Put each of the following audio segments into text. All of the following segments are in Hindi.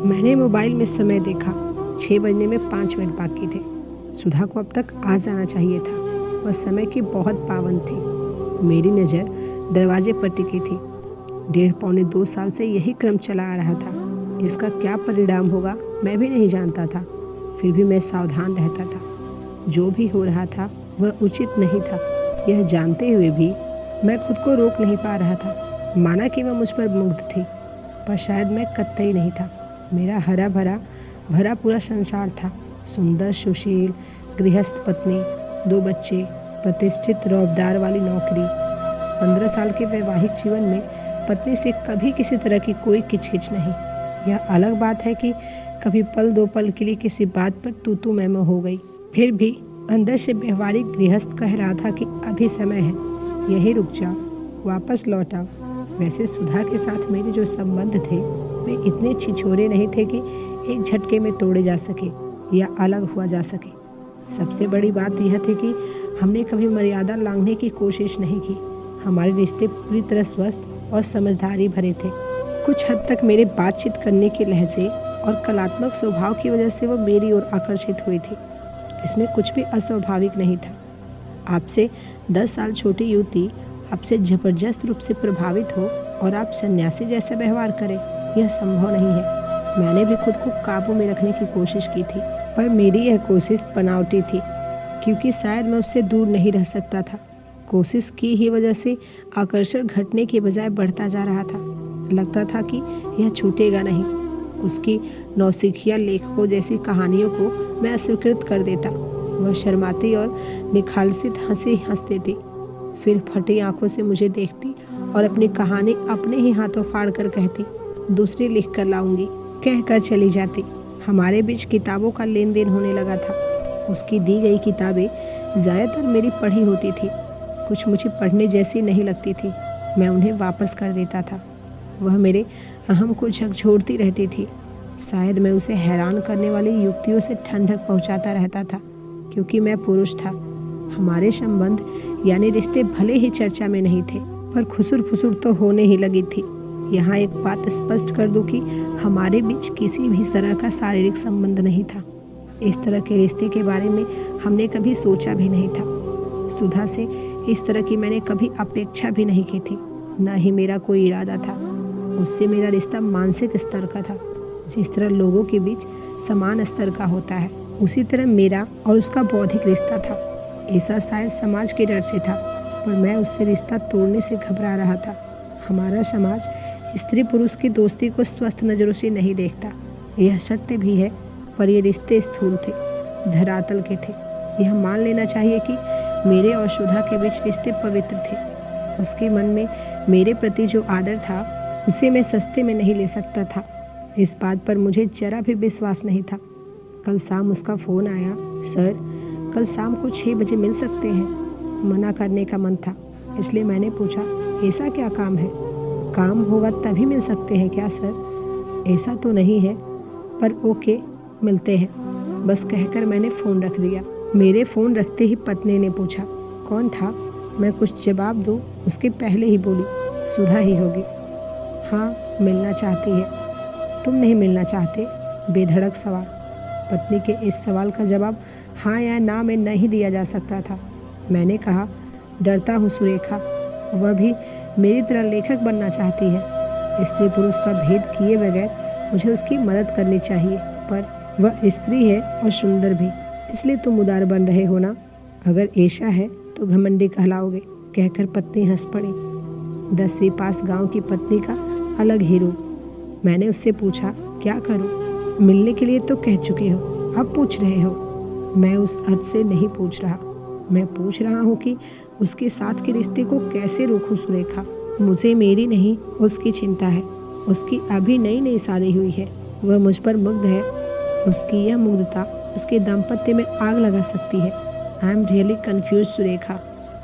मैंने मोबाइल में समय देखा। 6 बजने में 5 मिनट बाकी थे। सुधा को अब तक आ जाना चाहिए था। वह समय की बहुत पाबंद थी। मेरी नज़र दरवाजे पर टिकी थी। 1.5-2 साल से यही क्रम चला आ रहा था। इसका क्या परिणाम होगा मैं भी नहीं जानता था। फिर भी मैं सावधान रहता था। जो भी हो रहा था वह उचित नहीं था। यह जानते हुए भी मैं खुद को रोक नहीं पा रहा था। माना कि वह मुझ पर मुग्ध थी, पर शायद मैं कतई नहीं था। मेरा हरा भरा पूरा संसार था। सुंदर सुशील गृहस्थ पत्नी, 2 बच्चे, प्रतिष्ठित रौबदार वाली नौकरी। 15 साल के वैवाहिक जीवन में पत्नी से कभी किसी तरह की कोई किचकिच नहीं। यह अलग बात है कि कभी पल 2 पल के लिए किसी बात पर तू मैं हो गई। फिर भी अंदर से व्यवहारिक गृहस्थ कह रहा था कि अभी समय है, यही रुक जाओ, वापस लौट आओ। वैसे सुधा के साथ मेरे जो संबंध थे वे इतने छिछोरे नहीं थे कि एक झटके में तोड़े जा सके या अलग हुआ जा सके। सबसे बड़ी बात यह थी कि हमने कभी मर्यादा लांघने की कोशिश नहीं की। हमारे रिश्ते पूरी तरह स्वस्थ और समझदारी भरे थे। कुछ हद तक मेरे बातचीत करने के लहजे और कलात्मक स्वभाव की वजह से वह मेरी ओर आकर्षित हुई थी। इसमें कुछ भी अस्वाभाविक नहीं था। आपसे 10 साल छोटी युवती आपसे जबरदस्त रूप से प्रभावित हो और आप सन्यासी जैसा व्यवहार करें, यह संभव नहीं है। मैंने भी खुद को काबू में रखने की कोशिश की थी, पर मेरी यह कोशिश बनावटी थी, क्योंकि शायद मैं उससे दूर नहीं रह सकता था। कोशिश की ही वजह से आकर्षण घटने के बजाय बढ़ता जा रहा था। लगता था कि यह छूटेगा नहीं। उसकी नौसिखिया लेखकों जैसी कहानियों को मैं अस्वीकृत कर देता। वह शर्माती और निखालसित हंसी हंसती थी, फिर फटी आंखों से मुझे देखती और अपनी कहानी अपने ही हाथों फाड़ कर कहती, दूसरी लिख कर लाऊंगी, कहकर चली जाती। हमारे बीच किताबों का लेन देन होने लगा था। उसकी दी गई किताबें ज़्यादातर मेरी पढ़ी होती थी। कुछ मुझे पढ़ने जैसी नहीं लगती थी, मैं उन्हें वापस कर देता था। वह मेरे अहम को झकझोरती रहती थी। शायद मैं उसे हैरान करने वाली युक्तियों से ठंडक पहुंचाता रहता था, क्योंकि मैं पुरुष था। हमारे संबंध यानी रिश्ते भले ही चर्चा में नहीं थे, पर खुसुर फुसुर तो होने ही लगी थी। यहाँ एक बात स्पष्ट कर दूं कि हमारे बीच किसी भी तरह का शारीरिक संबंध नहीं था। इस तरह के रिश्ते के बारे में हमने कभी सोचा भी नहीं था। सुधा से इस तरह की मैंने कभी अपेक्षा भी नहीं की थी, न ही मेरा कोई इरादा था। उससे मेरा रिश्ता मानसिक स्तर का था। जिस तरह लोगों के बीच समान स्तर का होता है, उसी तरह मेरा और उसका बौद्धिक रिश्ता था। ऐसा शायद समाज के डर से था, पर मैं उससे रिश्ता तोड़ने से घबरा रहा था। हमारा समाज स्त्री पुरुष की दोस्ती को स्वस्थ नज़रों से नहीं देखता, यह सत्य भी है, पर ये रिश्ते स्थूल थे, धरातल के थे। यह मान लेना चाहिए कि मेरे और सुधा के बीच रिश्ते पवित्र थे। उसके मन में मेरे प्रति जो आदर था उसे मैं सस्ते में नहीं ले सकता था। इस बात पर मुझे जरा भी विश्वास नहीं था। कल शाम उसका फ़ोन आया, सर कल शाम को 6 बजे मिल सकते हैं। मना करने का मन था, इसलिए मैंने पूछा, ऐसा क्या काम है? काम होगा तभी मिल सकते हैं क्या सर? ऐसा तो नहीं है, पर ओके मिलते हैं, बस कहकर मैंने फ़ोन रख दिया। मेरे फ़ोन रखते ही पत्नी ने पूछा, कौन था? मैं कुछ जवाब दूँ उसके पहले ही बोली, सुधा ही होगी। हाँ मिलना चाहती है। तुम नहीं मिलना चाहते? बेधड़क सवाल। पत्नी के इस सवाल का जवाब हाँ या ना में नहीं दिया जा सकता था। मैंने कहा, डरता हूँ सुरेखा, वह भी मेरी तरह लेखक बनना चाहती है। स्त्री पुरुष का भेद किए बगैर मुझे उसकी मदद करनी चाहिए, पर वह स्त्री है और सुंदर भी, इसलिए तुम उदार बन रहे हो ना? अगर ऐसा है तो घमंडी कहलाओगे, कहकर पत्नी हंस पड़ी। 10वीं पास गांव की पत्नी का अलग ही रूप। मैंने उससे पूछा, क्या करूं? मिलने के लिए तो कह चुके हो, अब पूछ रहे हो? मैं उस अर्थ से नहीं पूछ रहा। मैं पूछ रहा हूँ कि उसके साथ के रिश्ते को कैसे रोकूं सुरेखा? मुझे मेरी नहीं उसकी चिंता है। उसकी अभी नई शादी हुई है, वह मुझ पर मुग्ध है। उसकी यह मुग्धता उसके दाम्पत्य में आग लगा सकती है। I am really confuse Surekha.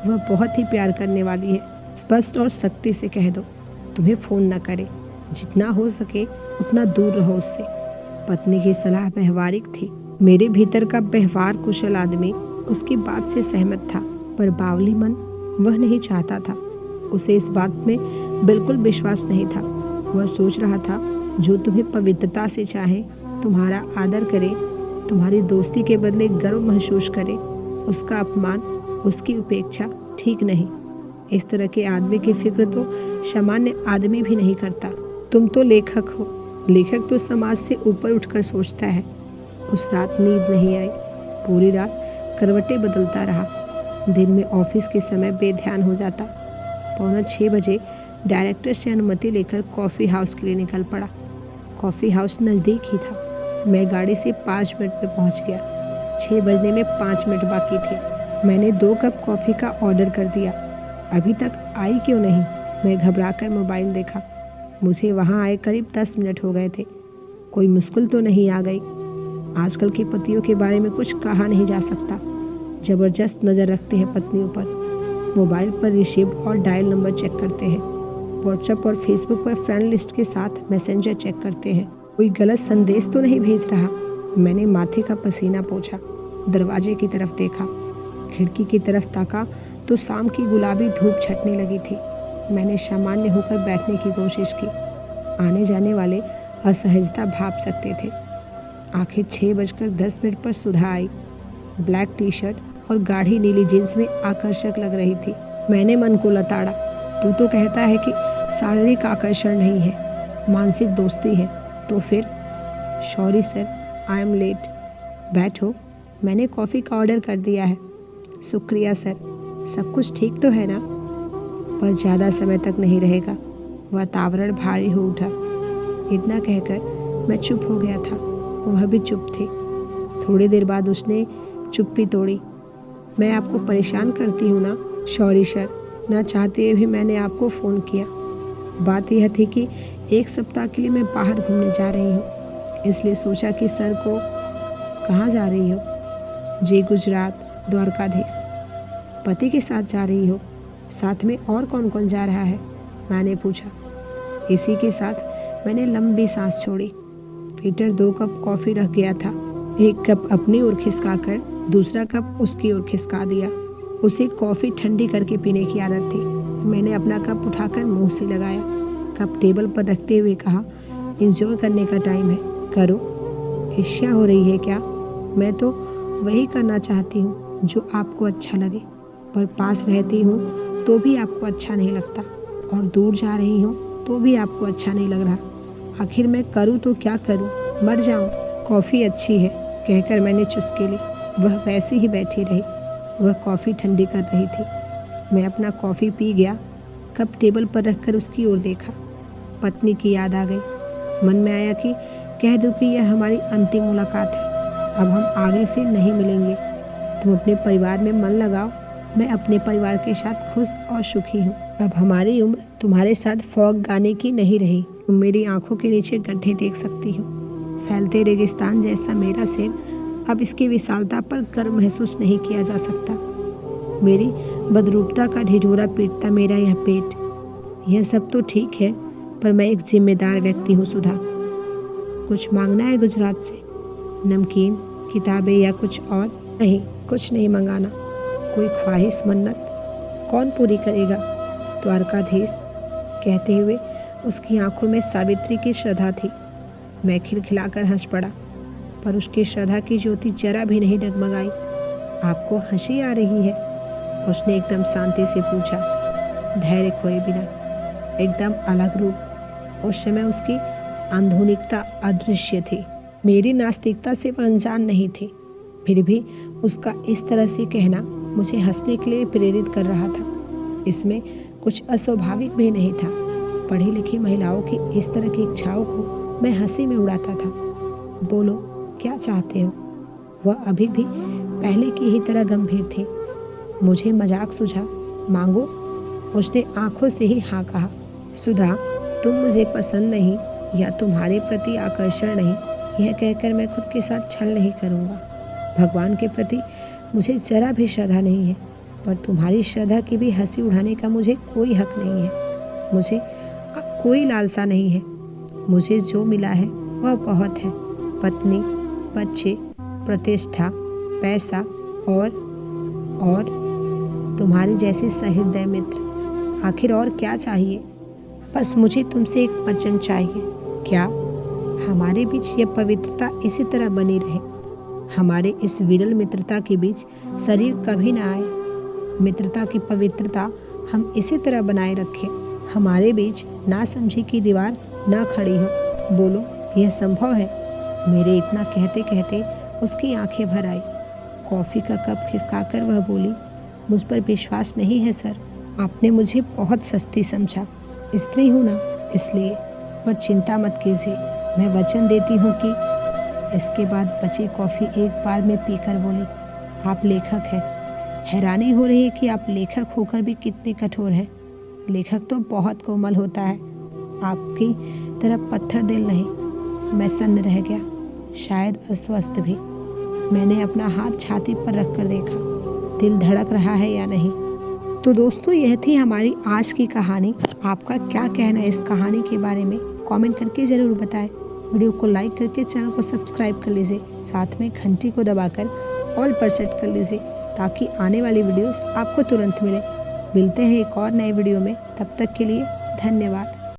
वह बहुत ही प्यार करने वाली है। स्पष्ट और सख्ती से कह दो तुम्हें फ़ोन न करे, जितना हो सके उतना दूर रहो उससे। पत्नी की सलाह व्यवहारिक थी। मेरे भीतर का व्यवहार कुशल आदमी उसकी बात से सहमत था, पर बावली मन वह नहीं चाहता था। उसे इस बात में बिल्कुल विश्वास नहीं था। वह सोच रहा था जो तुम्हें पवित्रता से चाहे, तुम्हारा आदर करे, तुम्हारी दोस्ती के बदले गर्व महसूस करे, उसका अपमान, उसकी उपेक्षा ठीक नहीं। इस तरह के आदमी की फिक्र तो सामान्य आदमी भी नहीं करता। तुम तो लेखक हो। लेखक तो समाज से ऊपर उठकर सोचता है। उस रात नींद नहीं आई। पूरी रात करवटें बदलता रहा। दिन में ऑफिस के समय बेध्यान हो जाता। 5:45 बजे डायरेक्टर से अनुमति लेकर कॉफ़ी हाउस के लिए निकल पड़ा। कॉफ़ी हाउस नज़दीक ही था। मैं गाड़ी से 5 मिनट में पहुंच गया। 6 बजने में 5 मिनट बाकी थे। मैंने 2 कप कॉफ़ी का ऑर्डर कर दिया। अभी तक आई क्यों नहीं? मैं घबराकर मोबाइल देखा। मुझे वहाँ आए करीब 10 मिनट हो गए थे। कोई मुश्किल तो नहीं आ गई? आजकल के पतियों के बारे में कुछ कहा नहीं जा सकता। ज़बरदस्त नज़र रखते हैं पत्नियों पर। मोबाइल पर रिसीव्ड और डायल नंबर चेक करते हैं। व्हाट्सएप और फेसबुक पर फ्रेंड लिस्ट के साथ मैसेंजर चेक करते हैं। कोई गलत संदेश तो नहीं भेज रहा? मैंने माथे का पसीना पोंछा। दरवाजे की तरफ देखा। खिड़की की तरफ ताका तो शाम की गुलाबी धूप छटने लगी थी। मैंने सामान्य होकर बैठने की कोशिश की। आने जाने वाले असहजता भाप सकते थे। आखिर 6:10 पर सुधा आई। ब्लैक टी शर्ट और गाढ़ी नीली जींस में आकर्षक लग रही थी। मैंने मन को लताड़ा। तू तो कहता है कि शारीरिक आकर्षण नहीं है, मानसिक दोस्ती है। तो फिर? Sorry sir, I am late. बैठो, मैंने कॉफ़ी का ऑर्डर कर दिया है। शुक्रिया सर। सब कुछ ठीक तो है ना? पर ज़्यादा समय तक नहीं रहेगा। वातावरण भारी हो उठा। इतना कहकर मैं चुप हो गया था। वह भी चुप थे। थोड़ी देर बाद उसने चुप्पी तोड़ी। मैं आपको परेशान करती हूँ ना? सॉरी सर, ना चाहते हुए भी मैंने आपको फ़ोन किया। बात यह थी कि 1 सप्ताह के लिए मैं बाहर घूमने जा रही हूँ, इसलिए सोचा कि सर को। कहाँ जा रही हो? जी गुजरात, द्वारकाधीश। पति के साथ जा रही हो? साथ में और कौन कौन जा रहा है? मैंने पूछा। इसी के साथ मैंने लंबी सांस छोड़ी। वेटर 2 कप कॉफ़ी रख गया था। 1 कप अपनी ओर खिसका कर दूसरा कप उसकी ओर खिसका दिया। उसे कॉफ़ी ठंडी करके पीने की आदत थी। मैंने अपना कप उठाकर मुंह से लगाया। कप टेबल पर रखते हुए कहा, इंजॉय करने का टाइम है, करो। ईर्ष्या हो रही है क्या? मैं तो वही करना चाहती हूँ जो आपको अच्छा लगे, पर पास रहती हूँ तो भी आपको अच्छा नहीं लगता, और दूर जा रही हूँ तो भी आपको अच्छा नहीं लग रहा। आखिर मैं करूँ तो क्या करूँ? मर जाऊँ? कॉफ़ी अच्छी है, कहकर मैंने चुस्की ली। वह वैसे ही बैठी रही। वह कॉफ़ी ठंडी कर रही थी। मैं अपना कॉफ़ी पी गया। कप टेबल पर रखकर उसकी ओर देखा। पत्नी की याद आ गई। मन में आया कि कह दूँ कि यह हमारी अंतिम मुलाकात है, अब हम आगे से नहीं मिलेंगे। तुम अपने परिवार में मन लगाओ, मैं अपने परिवार के साथ खुश और सुखी हूँ। अब हमारी उम्र तुम्हारे साथ फॉग गाने की नहीं रही। तुम मेरी आंखों के नीचे गड्ढे देख सकती हो। फैलते रेगिस्तान जैसा मेरा सिर, अब इसकी विशालता पर गर्व महसूस नहीं किया जा सकता। मेरी बदरूपता का ढिढोरा पीटता मेरा यह पेट। यह सब तो ठीक है, पर मैं एक जिम्मेदार व्यक्ति हूँ सुधा। कुछ मांगना है गुजरात से? नमकीन, किताबें या कुछ और? नहीं, कुछ नहीं मंगाना। कोई ख्वाहिश, मन्नत? कौन पूरी करेगा? द्वारकाधीश। कहते हुए उसकी आंखों में सावित्री की श्रद्धा थी। मैं खिलखिलाकर हंस पड़ा, पर उसकी श्रद्धा की ज्योति जरा भी नहीं डगमगाई। आपको हंसी आ रही है? उसने एकदम शांति से पूछा, धैर्य खोए बिना। एकदम अलग रूप। उस समय उसकी आधुनिकता अदृश्य थी। मेरी नास्तिकता से वह अनजान नहीं थी। फिर भी उसका इस तरह से कहना मुझे हंसने के लिए प्रेरित कर रहा था। इसमें कुछ अस्वाभाविक भी नहीं था। पढ़ी लिखी महिलाओं की इस तरह की इच्छाओं को मैं हंसी में उड़ाता था। बोलो, क्या चाहते हो? वह अभी भी पहले की ही तरह गंभीर थी। मुझे मजाक सूझा। मांगो। उसने आंखों से ही हाँ कहा। सुधा, तुम मुझे पसंद नहीं या तुम्हारे प्रति आकर्षण नहीं, यह कहकर मैं खुद के साथ छल नहीं करूँगा। भगवान के प्रति मुझे जरा भी श्रद्धा नहीं है, पर तुम्हारी श्रद्धा की भी हंसी उड़ाने का मुझे कोई हक नहीं है। मुझे अब कोई लालसा नहीं है। मुझे जो मिला है वह बहुत है। पत्नी, बच्चे, प्रतिष्ठा, पैसा और तुम्हारे जैसे सहृदय मित्र। आखिर और क्या चाहिए? बस मुझे तुमसे एक वचन चाहिए। क्या? हमारे बीच यह पवित्रता इसी तरह बनी रहे। हमारे इस विरल मित्रता के बीच शरीर कभी ना आए। मित्रता की पवित्रता हम इसी तरह बनाए रखें। हमारे बीच ना समझी की दीवार ना खड़ी हो। बोलो, यह संभव है? मेरे इतना कहते कहते उसकी आंखें भर आई। कॉफ़ी का कप खिसकाकर वह बोली, मुझ पर विश्वास नहीं है सर। आपने मुझे बहुत सस्ती समझा। स्त्री हूँ ना, इसलिए। पर चिंता मत कीजिए, मैं वचन देती हूँ कि। इसके बाद बची कॉफ़ी एक बार में पीकर बोली, आप लेखक हैं। हैरानी हो रही है कि आप लेखक होकर भी कितने कठोर हैं। लेखक तो बहुत कोमल होता है, आपकी तरह पत्थर दिल नहीं। मैं सन्न रह गया, शायद अस्वस्थ भी। मैंने अपना हाथ छाती पर रख कर देखा, दिल धड़क रहा है या नहीं। तो दोस्तों, यह थी हमारी आज की कहानी। आपका क्या कहना है इस कहानी के बारे में? कमेंट करके ज़रूर बताएं। वीडियो को लाइक करके चैनल को सब्सक्राइब कर लीजिए। साथ में घंटी को दबाकर ऑल पर सेट कर लीजिए ताकि आने वाली वीडियोस आपको तुरंत मिले। मिलते हैं एक और नए वीडियो में, तब तक के लिए धन्यवाद।